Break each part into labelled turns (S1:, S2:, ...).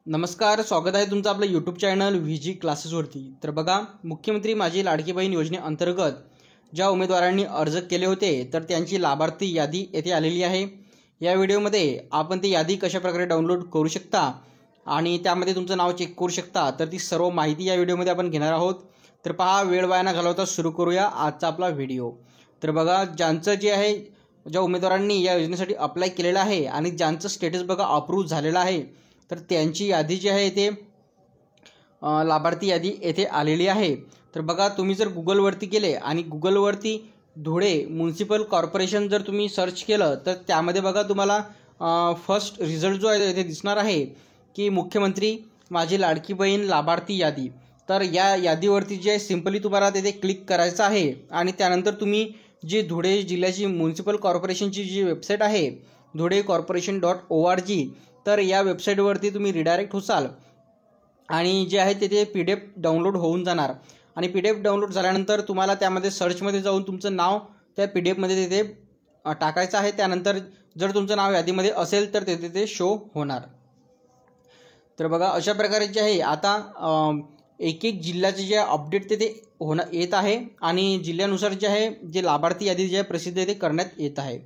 S1: नमस्कार, स्वागत आहे तुमचं आपलं यूट्यूब चॅनल VG क्लासेसवरती। तर बघा, मुख्यमंत्री माझी लाडकी बहीण योजनेअंतर्गत ज्या उमेदवारांनी अर्ज केले होते तर त्यांची लाभार्थी यादी येथे आलेली आहे। या व्हिडिओमध्ये आपण ती यादी कशा प्रकारे डाउनलोड करू शकता आणि त्यामध्ये तुमचं नाव चेक करू शकता तर ती सर्व माहिती या व्हिडिओमध्ये आपण घेणार आहोत। तर पहा, वेळ वाया न घालवता सुरू करूया आजचा आपला व्हिडिओ। तर बघा, ज्यांचं जे आहे, ज्या उमेदवारांनी या योजनेसाठी अप्लाय केलेलं आहे आणि ज्यांचं स्टेटस बघा अप्रूव्ह झालेलं आहे तर त्यांची यादी जी आहे ते लाभार्थी यादी येथे आलेली आहे। तर बघा, तुम्ही जर गुगलवरती गेले आणि गुगलवरती धुळे म्युनिसिपल कॉर्पोरेशन जर तुम्ही सर्च केलं तर त्यामध्ये बघा तुम्हाला फर्स्ट रिझल्ट जो आहे इथे दिसणार आहे की मुख्यमंत्री माझी लाडकी बहीण लाभार्थी यादी। तर या यादीवरती जे सिंपली तुम्हाला तिथे क्लिक करायचं आहे आणि त्यानंतर तुम्ही जी धुळे जिल्ह्याची म्युनिसिपल कॉर्पोरेशनची जी वेबसाईट आहे dhurecorporation.org, तर या वेबसाईटवरती तुम्ही रिडायरेक्ट होसाल आणि जे आहे तिथे PDF डाउनलोड होऊन जाणार आणि PDF डाउनलोड झाल्यानंतर तुम्हाला त्यामध्ये सर्चमध्ये जाऊन तुमचं नाव त्या PDF मध्ये तिथे टाकायचं आहे। त्यानंतर जर तुमचं नाव यादीमध्ये असेल तर ते शो होणार। तर बघा, अशा प्रकारे जे आहे आता एक एक जिल्ह्याचे जे अपडेट तिथे येत आहे आणि जिल्ह्यानुसार जे आहे जे लाभार्थी यादी जी आहे प्रसिद्ध ते करण्यात येत आहे।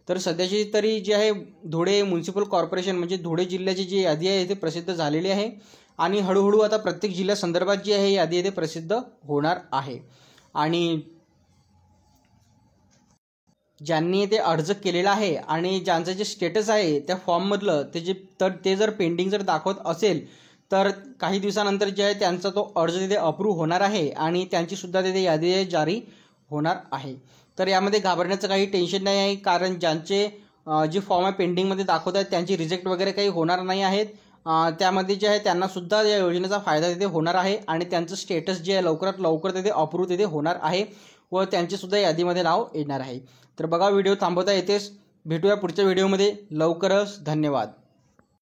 S1: तर सध्याची तरी जी आहे धुळे म्युनिसिपल कॉर्पोरेशन म्हणजे धुळे जिल्ह्याची जी यादी आहे ते प्रसिद्ध झालेली आहे आणि हळूहळू आता प्रत्येक जिल्ह्यासंदर्भात जी आहे यादी आहे ते प्रसिद्ध होणार आहे। आणि ज्यांनी ते अर्ज केलेला आहे आणि ज्यांचं जे स्टेटस आहे त्या फॉर्ममधलं ते जर पेंडिंग जर दाखवत असेल तर काही दिवसानंतर जे आहे त्यांचा तो अर्ज तिथे अप्रूव्ह होणार आहे आणि त्यांचीसुद्धा तिथे यादी जारी होणार आहे। तर यामध्ये घाबरण्याचं काही टेन्शन नाही आहे, कारण ज्यांचे जे फॉर्म आहे पेंडिंगमध्ये दाखवत आहेत त्यांची रिजेक्ट वगैरे काही होणार नाही आहेत। त्यामध्ये जे आहे त्यांनासुद्धा या योजनेचा फायदा तिथे होणार आहे आणि त्यांचं स्टेटस जे आहे लवकरात लवकर तिथे अप्रूव्ह तिथे होणार आहे व त्यांचेसुद्धा यादीमध्ये नाव येणार आहे। तर बघा, व्हिडिओ थांबवता येतेच, भेटूया पुढच्या व्हिडिओमध्ये लवकरच। धन्यवाद।